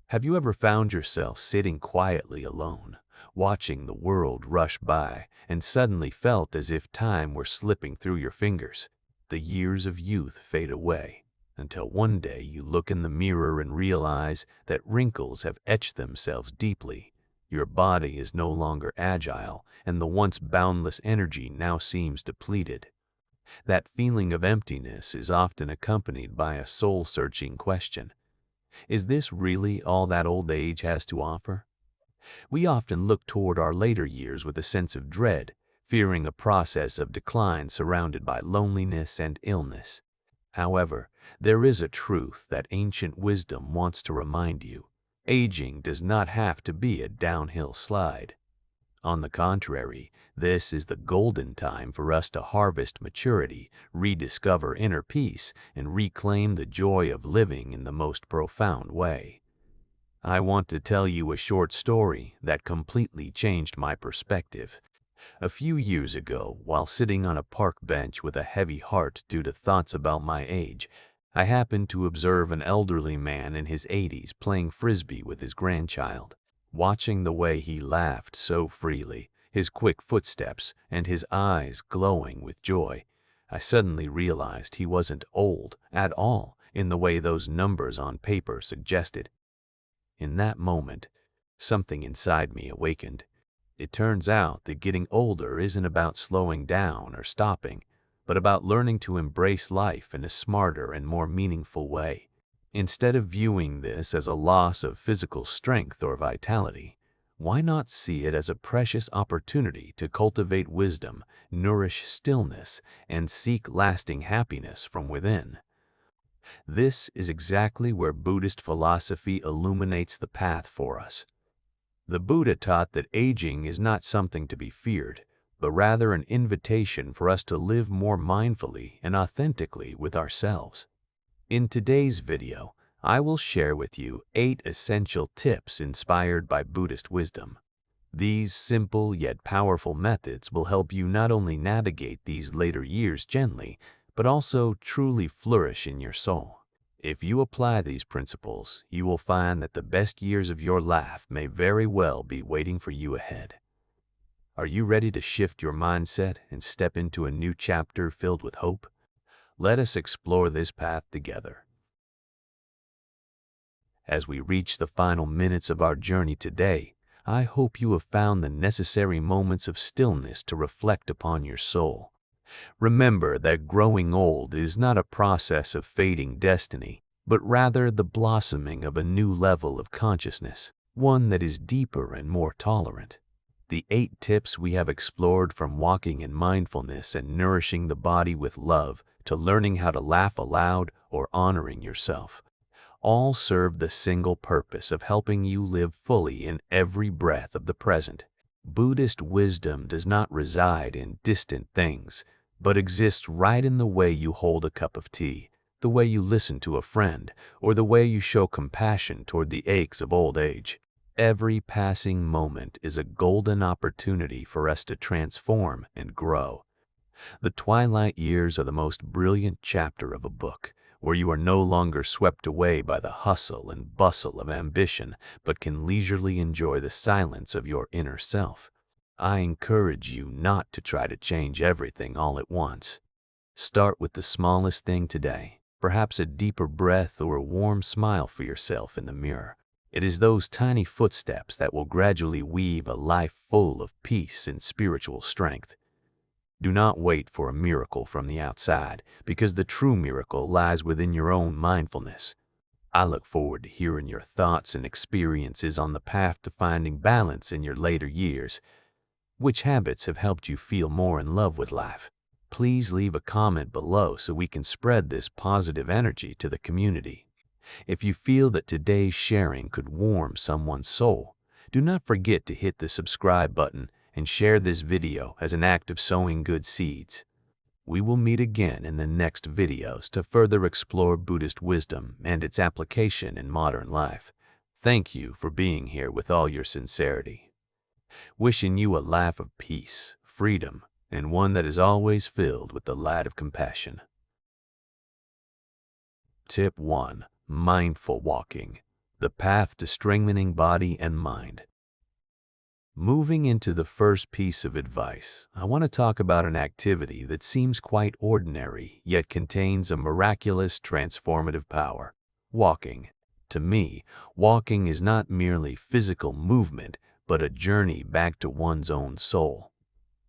Have you ever found yourself sitting quietly alone, watching the world rush by, and suddenly felt as if time were slipping through your fingers? The years of youth fade away, until one day you look in the mirror and realize that wrinkles have etched themselves deeply. Your body is no longer agile, and the once boundless energy now seems depleted. That feeling of emptiness is often accompanied by a soul-searching question. Is this really all that old age has to offer? We often look toward our later years with a sense of dread, fearing a process of decline surrounded by loneliness and illness. However, there is a truth that ancient wisdom wants to remind you. Aging does not have to be a downhill slide. On the contrary, this is the golden time for us to harvest maturity, rediscover inner peace, and reclaim the joy of living in the most profound way. I want to tell you a short story that completely changed my perspective. A few years ago, while sitting on a park bench with a heavy heart due to thoughts about my age, I happened to observe an elderly man in his 80s playing frisbee with his grandchild. Watching the way he laughed so freely, his quick footsteps, and his eyes glowing with joy, I suddenly realized he wasn't old at all in the way those numbers on paper suggested. In that moment, something inside me awakened. It turns out that getting older isn't about slowing down or stopping, but about learning to embrace life in a smarter and more meaningful way. Instead of viewing this as a loss of physical strength or vitality, why not see it as a precious opportunity to cultivate wisdom, nourish stillness, and seek lasting happiness from within? This is exactly where Buddhist philosophy illuminates the path for us. The Buddha taught that aging is not something to be feared, but rather an invitation for us to live more mindfully and authentically with ourselves. In today's video, I will share with you 8 essential tips inspired by Buddhist wisdom. These simple yet powerful methods will help you not only navigate these later years gently, but also truly flourish in your soul. If you apply these principles, you will find that the best years of your life may very well be waiting for you ahead. Are you ready to shift your mindset and step into a new chapter filled with hope? Let us explore this path together. As we reach the final minutes of our journey today, I hope you have found the necessary moments of stillness to reflect upon your soul. Remember that growing old is not a process of fading destiny, but rather the blossoming of a new level of consciousness, one that is deeper and more tolerant. The 8 tips we have explored, from walking in mindfulness and nourishing the body with love to learning how to laugh aloud or honoring yourself, all serve the single purpose of helping you live fully in every breath of the present. Buddhist wisdom does not reside in distant things, but exists right in the way you hold a cup of tea, the way you listen to a friend, or the way you show compassion toward the aches of old age. Every passing moment is a golden opportunity for us to transform and grow. The twilight years are the most brilliant chapter of a book, where you are no longer swept away by the hustle and bustle of ambition, but can leisurely enjoy the silence of your inner self. I encourage you not to try to change everything all at once. Start with the smallest thing today, perhaps a deeper breath or a warm smile for yourself in the mirror. It is those tiny footsteps that will gradually weave a life full of peace and spiritual strength. Do not wait for a miracle from the outside, because the true miracle lies within your own mindfulness. I look forward to hearing your thoughts and experiences on the path to finding balance in your later years. Which habits have helped you feel more in love with life? Please leave a comment below so we can spread this positive energy to the community. If you feel that today's sharing could warm someone's soul, do not forget to hit the subscribe button and share this video as an act of sowing good seeds. We will meet again in the next videos to further explore Buddhist wisdom and its application in modern life. Thank you for being here with all your sincerity. Wishing you a life of peace, freedom, and one that is always filled with the light of compassion. Tip 1. Mindful walking. the path to strengthening body and mind. Moving into the first piece of advice, I want to talk about an activity that seems quite ordinary, yet contains a miraculous transformative power: walking. To me, walking is not merely physical movement, but a journey back to one's own soul.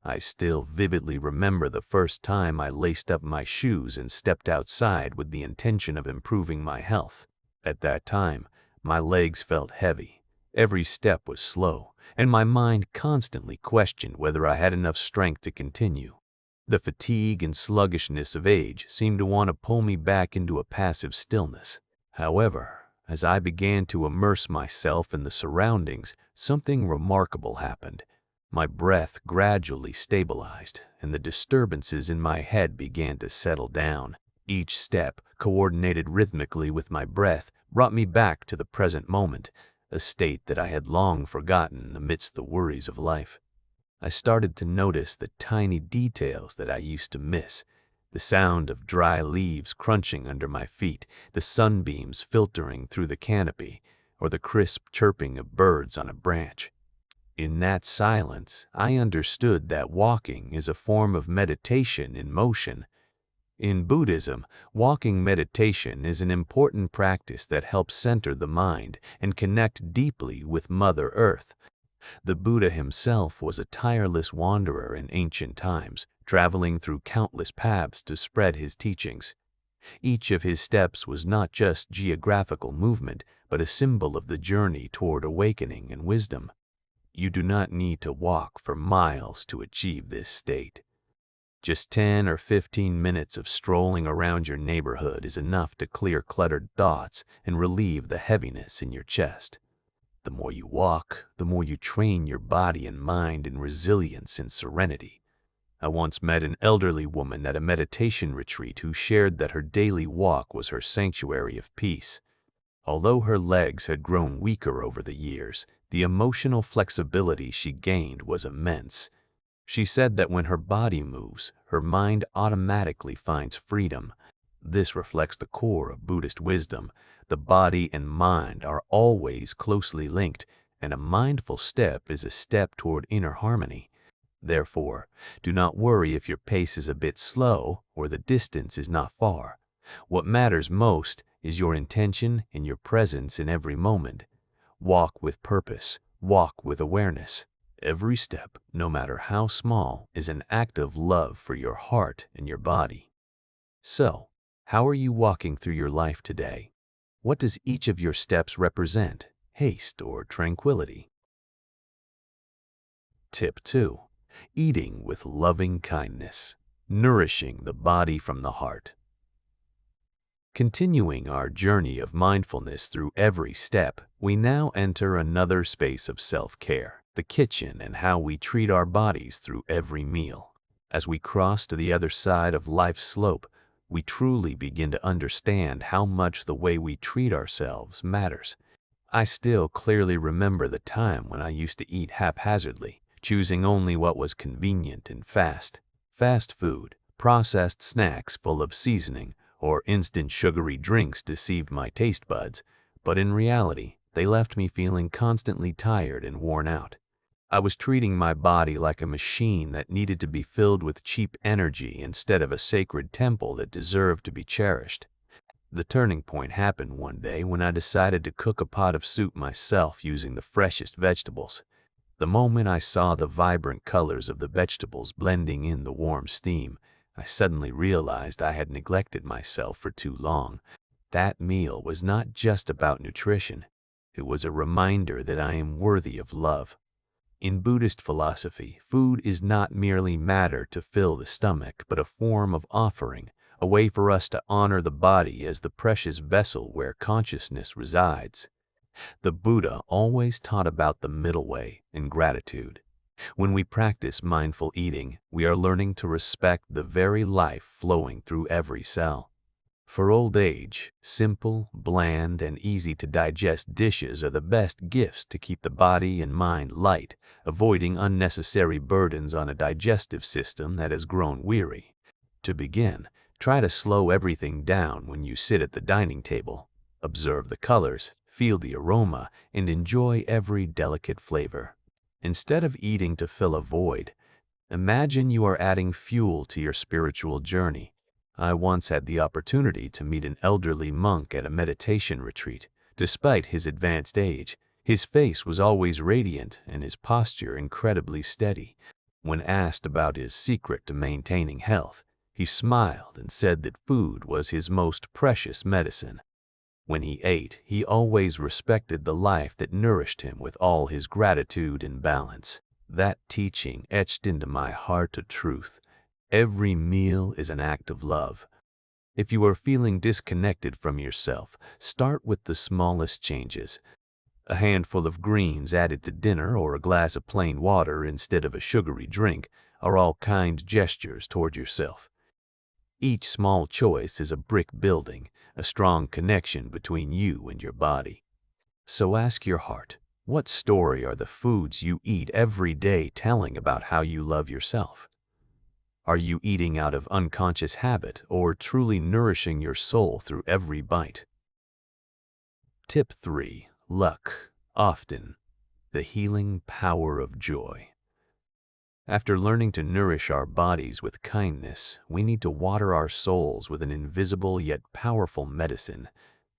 I still vividly remember the first time I laced up my shoes and stepped outside with the intention of improving my health. At that time, my legs felt heavy, every step was slow, and my mind constantly questioned whether I had enough strength to continue. The fatigue and sluggishness of age seemed to want to pull me back into a passive stillness. However, as I began to immerse myself in the surroundings, something remarkable happened. My breath gradually stabilized, and the disturbances in my head began to settle down. Each step, coordinated rhythmically with my breath, brought me back to the present moment, a state that I had long forgotten amidst the worries of life. I started to notice the tiny details that I used to miss: the sound of dry leaves crunching under my feet, the sunbeams filtering through the canopy, or the crisp chirping of birds on a branch. In that silence, I understood that walking is a form of meditation in motion. In Buddhism, walking meditation is an important practice that helps center the mind and connect deeply with Mother Earth. The Buddha himself was a tireless wanderer in ancient times, traveling through countless paths to spread his teachings. Each of his steps was not just geographical movement, but a symbol of the journey toward awakening and wisdom. You do not need to walk for miles to achieve this state. Just 10 or 15 minutes of strolling around your neighborhood is enough to clear cluttered thoughts and relieve the heaviness in your chest. The more you walk, the more you train your body and mind in resilience and serenity. I once met an elderly woman at a meditation retreat who shared that her daily walk was her sanctuary of peace. Although her legs had grown weaker over the years, the emotional flexibility she gained was immense. She said that when her body moves, her mind automatically finds freedom. This reflects the core of Buddhist wisdom. The body and mind are always closely linked, and a mindful step is a step toward inner harmony. Therefore, do not worry if your pace is a bit slow or the distance is not far. What matters most is your intention and your presence in every moment. Walk with purpose, walk with awareness. Every step, no matter how small, is an act of love for your heart and your body. So, how are you walking through your life today? What does each of your steps represent, haste or tranquility? Tip 2. Eating with loving kindness, nourishing the body from the heart. Continuing our journey of mindfulness through every step, we now enter another space of self-care, the kitchen, and how we treat our bodies through every meal. As we cross to the other side of life's slope, we truly begin to understand how much the way we treat ourselves matters. I still clearly remember the time when I used to eat haphazardly, choosing only what was convenient and fast. Fast food, processed snacks full of seasoning, or instant sugary drinks deceived my taste buds, but in reality, they left me feeling constantly tired and worn out. I was treating my body like a machine that needed to be filled with cheap energy instead of a sacred temple that deserved to be cherished. The turning point happened one day when I decided to cook a pot of soup myself using the freshest vegetables. The moment I saw the vibrant colors of the vegetables blending in the warm steam, I suddenly realized I had neglected myself for too long. That meal was not just about nutrition. It was a reminder that I am worthy of love. In Buddhist philosophy, food is not merely matter to fill the stomach, but a form of offering, a way for us to honor the body as the precious vessel where consciousness resides. The Buddha always taught about the middle way and gratitude. When we practice mindful eating, we are learning to respect the very life flowing through every cell. For old age, simple, bland, and easy to digest dishes are the best gifts to keep the body and mind light, avoiding unnecessary burdens on a digestive system that has grown weary. To begin, try to slow everything down when you sit at the dining table. Observe the colors, feel the aroma, and enjoy every delicate flavor. Instead of eating to fill a void, imagine you are adding fuel to your spiritual journey. I once had the opportunity to meet an elderly monk at a meditation retreat. Despite his advanced age, his face was always radiant and his posture incredibly steady. When asked about his secret to maintaining health, he smiled and said that food was his most precious medicine. When he ate, he always respected the life that nourished him with all his gratitude and balance. That teaching etched into my heart a truth. Every meal is an act of love. If you are feeling disconnected from yourself, start with the smallest changes. A handful of greens added to dinner or a glass of plain water instead of a sugary drink are all kind gestures toward yourself. Each small choice is a brick building, a strong connection between you and your body. So ask your heart, what story are the foods you eat every day telling about how you love yourself? Are you eating out of unconscious habit or truly nourishing your soul through every bite? Tip 3. Luck. Often. The healing power of joy. After learning to nourish our bodies with kindness, we need to water our souls with an invisible yet powerful medicine,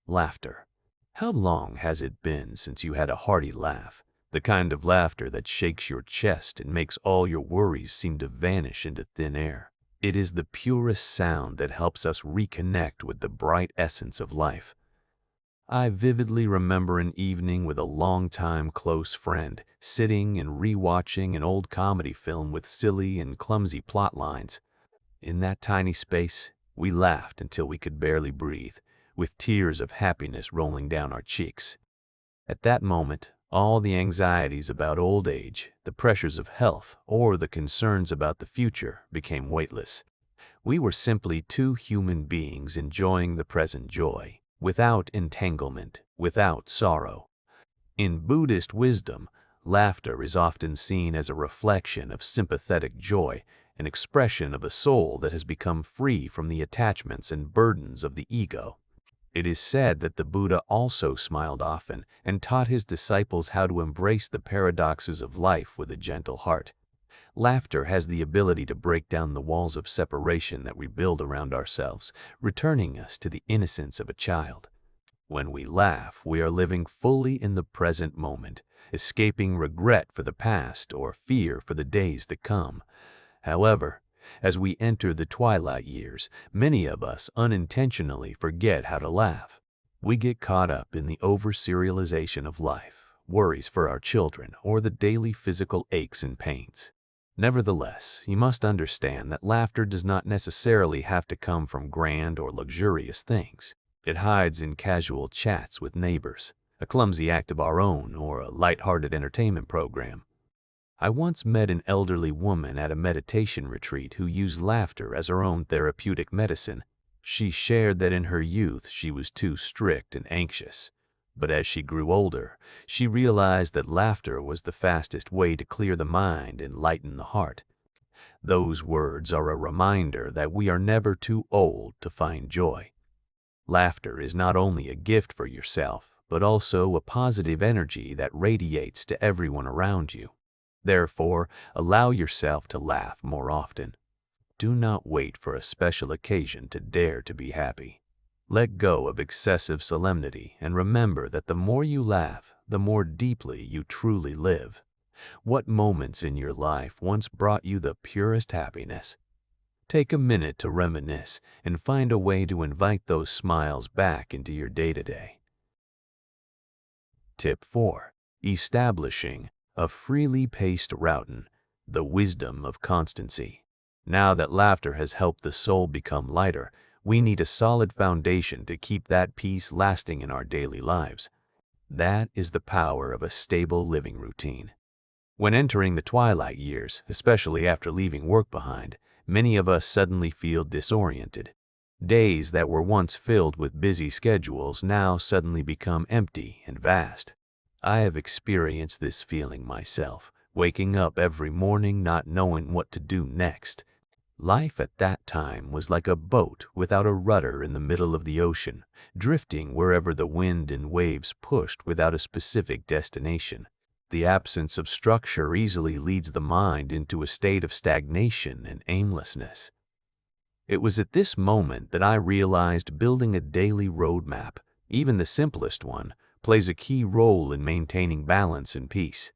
laughter. How long has it been since you had a hearty laugh? The kind of laughter that shakes your chest and makes all your worries seem to vanish into thin air. It is the purest sound that helps us reconnect with the bright essence of life. I vividly remember an evening with a longtime close friend, sitting and rewatching an old comedy film with silly and clumsy plot lines. In that tiny space, we laughed until we could barely breathe, with tears of happiness rolling down our cheeks. At that moment, all the anxieties about old age, the pressures of health, or the concerns about the future became weightless. We were simply two human beings enjoying the present joy, without entanglement, without sorrow. In Buddhist wisdom, laughter is often seen as a reflection of sympathetic joy, an expression of a soul that has become free from the attachments and burdens of the ego. It is said that the Buddha also smiled often and taught his disciples how to embrace the paradoxes of life with a gentle heart. Laughter has the ability to break down the walls of separation that we build around ourselves, returning us to the innocence of a child. When we laugh, we are living fully in the present moment, escaping regret for the past or fear for the days to come. However, as we enter the twilight years, many of us unintentionally forget how to laugh. We get caught up in the over-serialization of life, worries for our children, or the daily physical aches and pains. Nevertheless, you must understand that laughter does not necessarily have to come from grand or luxurious things. It hides in casual chats with neighbors, a clumsy act of our own, or a light-hearted entertainment program. I once met an elderly woman at a meditation retreat who used laughter as her own therapeutic medicine. She shared that in her youth she was too strict and anxious. But as she grew older, she realized that laughter was the fastest way to clear the mind and lighten the heart. Those words are a reminder that we are never too old to find joy. Laughter is not only a gift for yourself, but also a positive energy that radiates to everyone around you. Therefore, allow yourself to laugh more often. Do not wait for a special occasion to dare to be happy. Let go of excessive solemnity and remember that the more you laugh, the more deeply you truly live. What moments in your life once brought you the purest happiness? Take a minute to reminisce and find a way to invite those smiles back into your day-to-day. Tip 4. Establishing a freely paced routine, the wisdom of constancy. Now that laughter has helped the soul become lighter, we need a solid foundation to keep that peace lasting in our daily lives. That is the power of a stable living routine. When entering the twilight years, especially after leaving work behind, many of us suddenly feel disoriented. Days that were once filled with busy schedules now suddenly become empty and vast. I have experienced this feeling myself, waking up every morning not knowing what to do next. Life at that time was like a boat without a rudder in the middle of the ocean, drifting wherever the wind and waves pushed without a specific destination. The absence of structure easily leads the mind into a state of stagnation and aimlessness. It was at this moment that I realized building a daily roadmap, even the simplest one, plays a key role in maintaining balance and peace.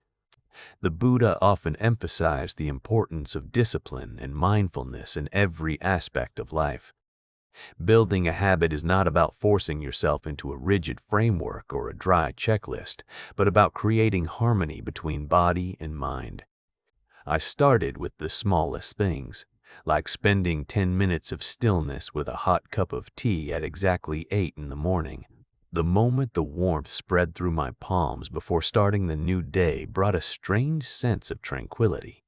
The Buddha often emphasized the importance of discipline and mindfulness in every aspect of life. Building a habit is not about forcing yourself into a rigid framework or a dry checklist, but about creating harmony between body and mind. I started with the smallest things, like spending 10 minutes of stillness with a hot cup of tea at exactly 8 in the morning. The moment the warmth spread through my palms before starting the new day brought a strange sense of tranquility.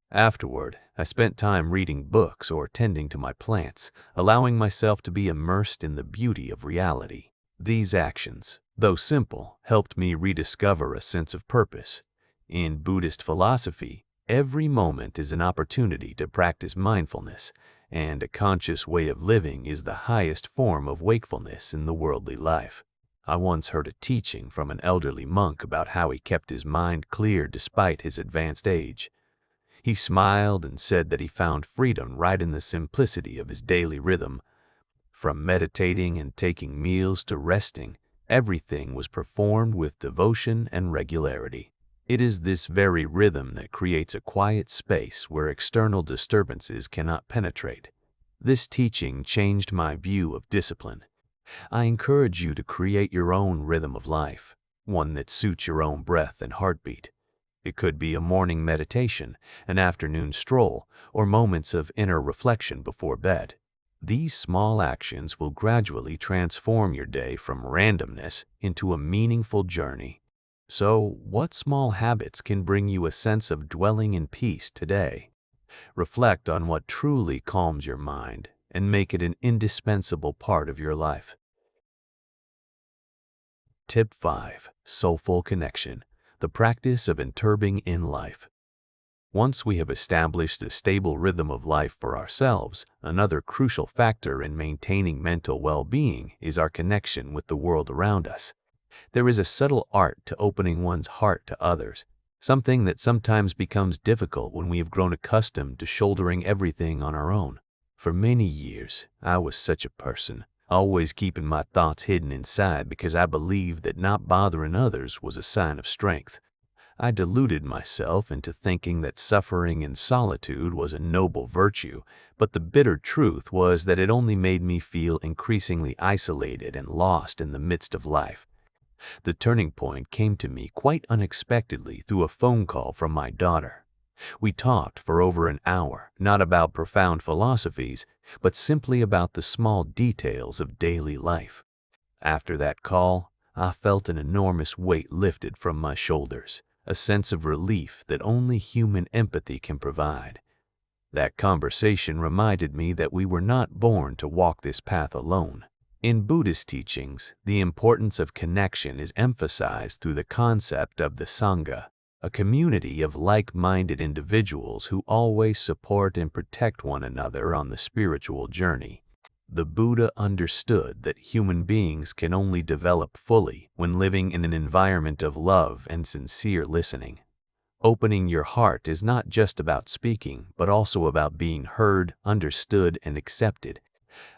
Afterward, I spent time reading books or tending to my plants, allowing myself to be immersed in the beauty of reality. These actions, though simple, helped me rediscover a sense of purpose. In Buddhist philosophy, every moment is an opportunity to practice mindfulness, and a conscious way of living is the highest form of wakefulness in the worldly life. I once heard a teaching from an elderly monk about how he kept his mind clear despite his advanced age. He smiled and said that he found freedom right in the simplicity of his daily rhythm. From meditating and taking meals to resting, everything was performed with devotion and regularity. It is this very rhythm that creates a quiet space where external disturbances cannot penetrate. This teaching changed my view of discipline. I encourage you to create your own rhythm of life, one that suits your own breath and heartbeat. It could be a morning meditation, an afternoon stroll, or moments of inner reflection before bed. These small actions will gradually transform your day from randomness into a meaningful journey. So, what small habits can bring you a sense of dwelling in peace today? Reflect on what truly calms your mind and make it an indispensable part of your life. Tip 5. Soulful connection, the practice of interbeing in life. Once we have established a stable rhythm of life for ourselves, another crucial factor in maintaining mental well-being is our connection with the world around us. There is a subtle art to opening one's heart to others, something that sometimes becomes difficult when we have grown accustomed to shouldering everything on our own. For many years, I was such a person, always keeping my thoughts hidden inside because I believed that not bothering others was a sign of strength. I deluded myself into thinking that suffering in solitude was a noble virtue, but the bitter truth was that it only made me feel increasingly isolated and lost in the midst of life. The turning point came to me quite unexpectedly through a phone call from my daughter. We talked for over an hour, not about profound philosophies, but simply about the small details of daily life. After that call, I felt an enormous weight lifted from my shoulders, a sense of relief that only human empathy can provide. That conversation reminded me that we were not born to walk this path alone. In Buddhist teachings, the importance of connection is emphasized through the concept of the Sangha, a community of like-minded individuals who always support and protect one another on the spiritual journey. The Buddha understood that human beings can only develop fully when living in an environment of love and sincere listening. Opening your heart is not just about speaking, but also about being heard, understood, and accepted.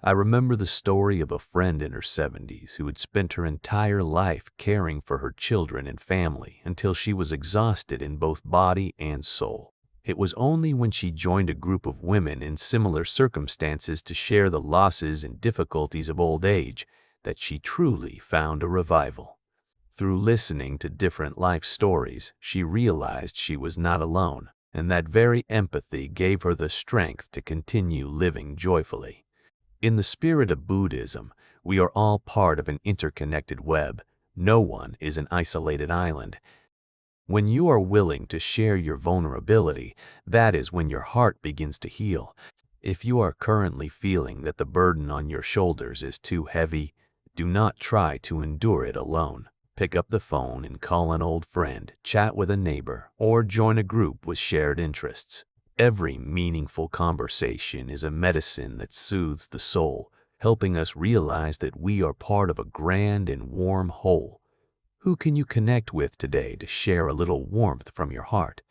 I remember the story of a friend in her 70s who had spent her entire life caring for her children and family until she was exhausted in both body and soul. It was only when she joined a group of women in similar circumstances to share the losses and difficulties of old age that she truly found a revival. Through listening to different life stories, she realized she was not alone, and that very empathy gave her the strength to continue living joyfully. In the spirit of Buddhism, we are all part of an interconnected web. No one is an isolated island. When you are willing to share your vulnerability, that is when your heart begins to heal. If you are currently feeling that the burden on your shoulders is too heavy, do not try to endure it alone. Pick up the phone and call an old friend, chat with a neighbor, or join a group with shared interests. Every meaningful conversation is a medicine that soothes the soul, helping us realize that we are part of a grand and warm whole. Who can you connect with today to share a little warmth from your heart?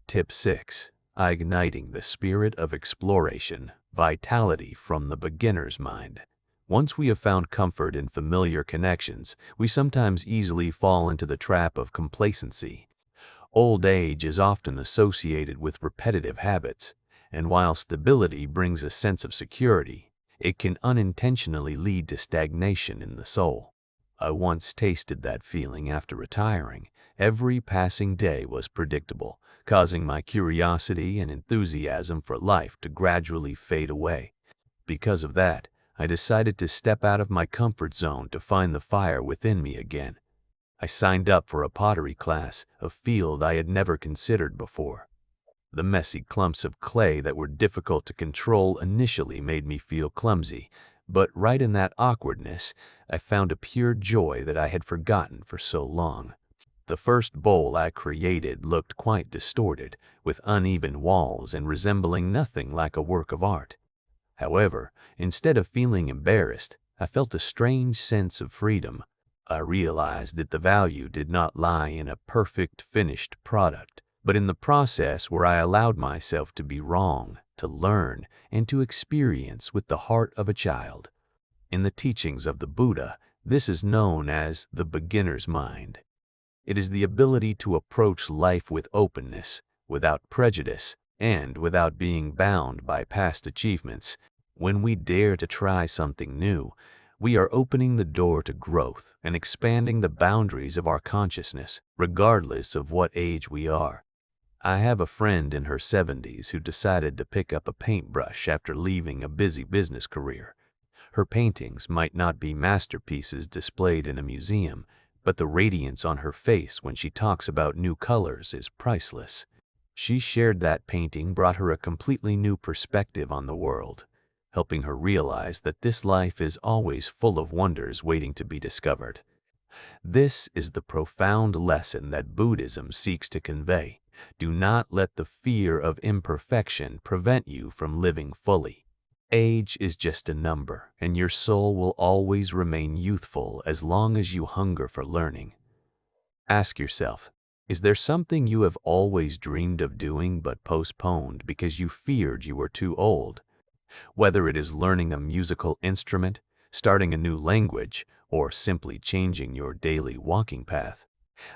Tip 6. Igniting the spirit of exploration, vitality from the beginner's mind. Once we have found comfort in familiar connections, we sometimes easily fall into the trap of complacency. Old age is often associated with repetitive habits, and while stability brings a sense of security, it can unintentionally lead to stagnation in the soul. I once tasted that feeling after retiring. Every passing day was predictable, causing my curiosity and enthusiasm for life to gradually fade away. Because of that, I decided to step out of my comfort zone to find the fire within me again. I signed up for a pottery class, a field I had never considered before. The messy clumps of clay that were difficult to control initially made me feel clumsy, but right in that awkwardness, I found a pure joy that I had forgotten for so long. The first bowl I created looked quite distorted, with uneven walls and resembling nothing like a work of art. However, instead of feeling embarrassed, I felt a strange sense of freedom. I realized that the value did not lie in a perfect finished product, but in the process where I allowed myself to be wrong, to learn, and to experience with the heart of a child. In the teachings of the Buddha, this is known as the beginner's mind. It is the ability to approach life with openness, without prejudice, and without being bound by past achievements. When we dare to try something new, we are opening the door to growth and expanding the boundaries of our consciousness, regardless of what age we are. I have a friend in her 70s who decided to pick up a paintbrush after leaving a busy business career. Her paintings might not be masterpieces displayed in a museum, but the radiance on her face when she talks about new colors is priceless. She shared that painting brought her a completely new perspective on the world, helping her realize that this life is always full of wonders waiting to be discovered. This is the profound lesson that Buddhism seeks to convey. Do not let the fear of imperfection prevent you from living fully. Age is just a number, and your soul will always remain youthful as long as you hunger for learning. Ask yourself, is there something you have always dreamed of doing but postponed because you feared you were too old? Whether it is learning a musical instrument, starting a new language, or simply changing your daily walking path,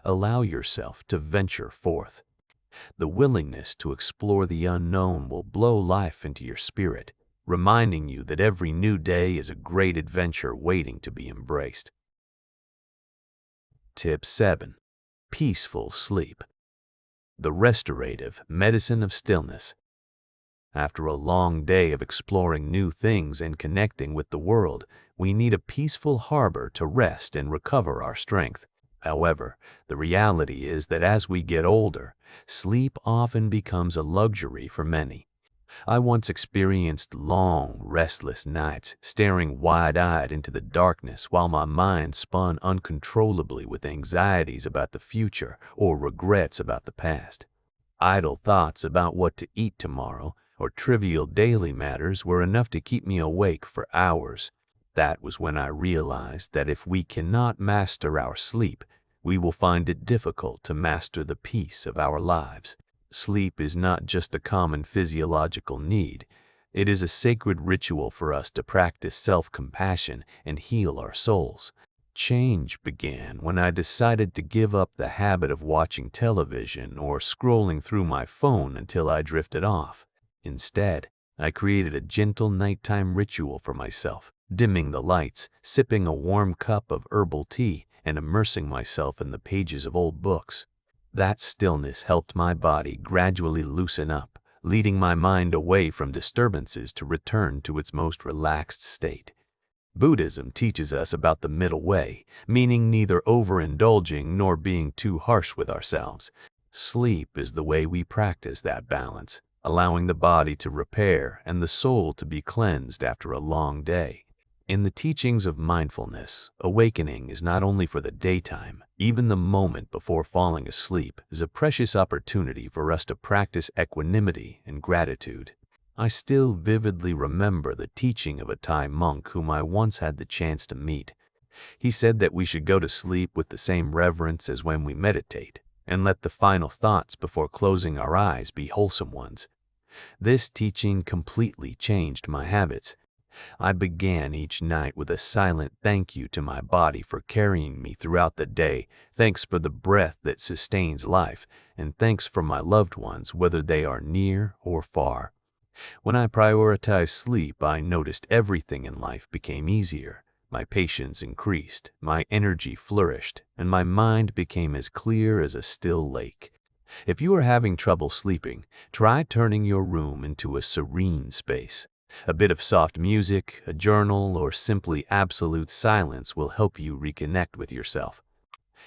allow yourself to venture forth. The willingness to explore the unknown will blow life into your spirit, reminding you that every new day is a great adventure waiting to be embraced. Tip 7. Peaceful sleep. The restorative medicine of stillness. After a long day of exploring new things and connecting with the world, we need a peaceful harbor to rest and recover our strength. However, the reality is that as we get older, sleep often becomes a luxury for many. I once experienced long, restless nights, staring wide-eyed into the darkness while my mind spun uncontrollably with anxieties about the future or regrets about the past. Idle thoughts about what to eat tomorrow or trivial daily matters were enough to keep me awake for hours. That was when I realized that if we cannot master our sleep, we will find it difficult to master the peace of our lives. Sleep is not just a common physiological need. It is a sacred ritual for us to practice self-compassion and heal our souls. Change began when I decided to give up the habit of watching television or scrolling through my phone until I drifted off. Instead, I created a gentle nighttime ritual for myself, dimming the lights, sipping a warm cup of herbal tea, and immersing myself in the pages of old books. That stillness helped my body gradually loosen up, leading my mind away from disturbances to return to its most relaxed state. Buddhism teaches us about the middle way, meaning neither overindulging nor being too harsh with ourselves. Sleep is the way we practice that balance, allowing the body to repair and the soul to be cleansed after a long day. In the teachings of mindfulness, awakening is not only for the daytime. Even the moment before falling asleep is a precious opportunity for us to practice equanimity and gratitude. I still vividly remember the teaching of a Thai monk whom I once had the chance to meet. He said that we should go to sleep with the same reverence as when we meditate, and let the final thoughts before closing our eyes be wholesome ones. This teaching completely changed my habits. I began each night with a silent thank you to my body for carrying me throughout the day, thanks for the breath that sustains life, and thanks for my loved ones, whether they are near or far. When I prioritized sleep, I noticed everything in life became easier. My patience increased, my energy flourished, and my mind became as clear as a still lake. If you are having trouble sleeping, try turning your room into a serene space. A bit of soft music, a journal, or simply absolute silence will help you reconnect with yourself.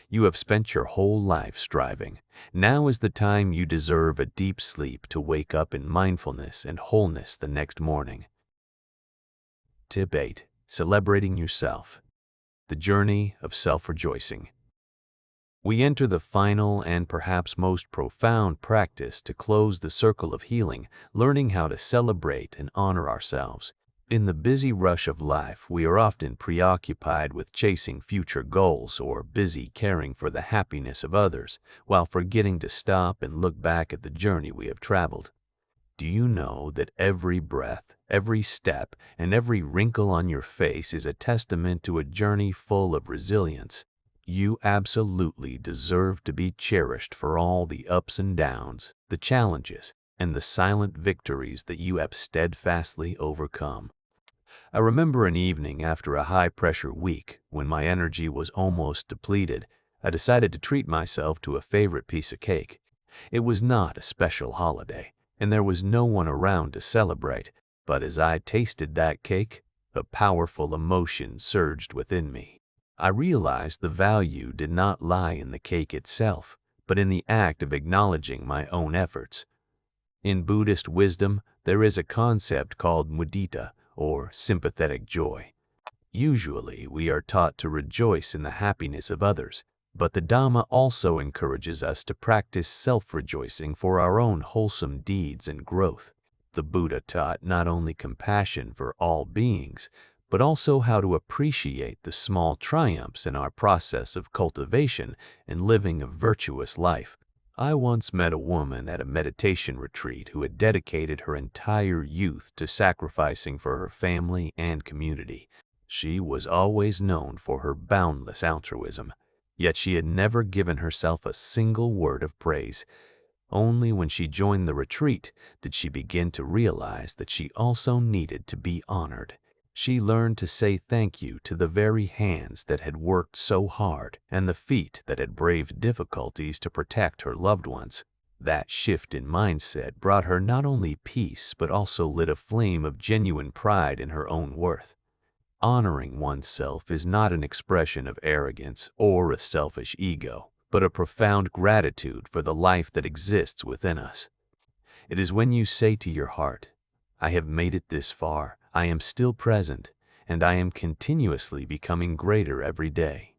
You have spent your whole life striving. Now is the time you deserve a deep sleep to wake up in mindfulness and wholeness the next morning. Tip 8. Celebrating yourself. The journey of self-rejoicing. We enter the final and perhaps most profound practice to close the circle of healing, learning how to celebrate and honor ourselves. In the busy rush of life, we are often preoccupied with chasing future goals or busy caring for the happiness of others, while forgetting to stop and look back at the journey we have traveled. Do you know that every breath, every step, and every wrinkle on your face is a testament to a journey full of resilience? You absolutely deserve to be cherished for all the ups and downs, the challenges, and the silent victories that you have steadfastly overcome. I remember an evening after a high-pressure week when my energy was almost depleted. I decided to treat myself to a favorite piece of cake. It was not a special holiday, and there was no one around to celebrate, but as I tasted that cake, a powerful emotion surged within me. I realized the value did not lie in the cake itself, but in the act of acknowledging my own efforts. In Buddhist wisdom, there is a concept called mudita, or sympathetic joy. Usually, we are taught to rejoice in the happiness of others, but the Dhamma also encourages us to practice self-rejoicing for our own wholesome deeds and growth. The Buddha taught not only compassion for all beings, but also how to appreciate the small triumphs in our process of cultivation and living a virtuous life. I once met a woman at a meditation retreat who had dedicated her entire youth to sacrificing for her family and community. She was always known for her boundless altruism, yet she had never given herself a single word of praise. Only when she joined the retreat did she begin to realize that she also needed to be honored. She learned to say thank you to the very hands that had worked so hard and the feet that had braved difficulties to protect her loved ones. That shift in mindset brought her not only peace but also lit a flame of genuine pride in her own worth. Honoring oneself is not an expression of arrogance or a selfish ego, but a profound gratitude for the life that exists within us. It is when you say to your heart, "I have made it this far, I am still present, and I am continuously becoming greater every day."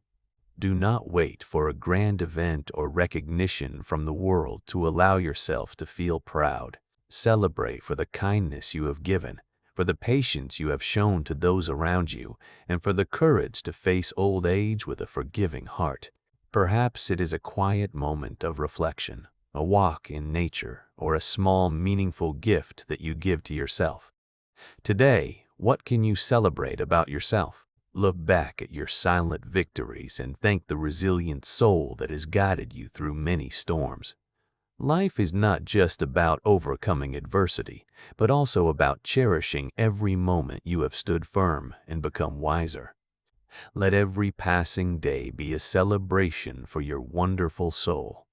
Do not wait for a grand event or recognition from the world to allow yourself to feel proud. Celebrate for the kindness you have given, for the patience you have shown to those around you, and for the courage to face old age with a forgiving heart. Perhaps it is a quiet moment of reflection, a walk in nature, or a small, meaningful gift that you give to yourself. Today, what can you celebrate about yourself? Look back at your silent victories and thank the resilient soul that has guided you through many storms. Life is not just about overcoming adversity, but also about cherishing every moment you have stood firm and become wiser. Let every passing day be a celebration for your wonderful soul.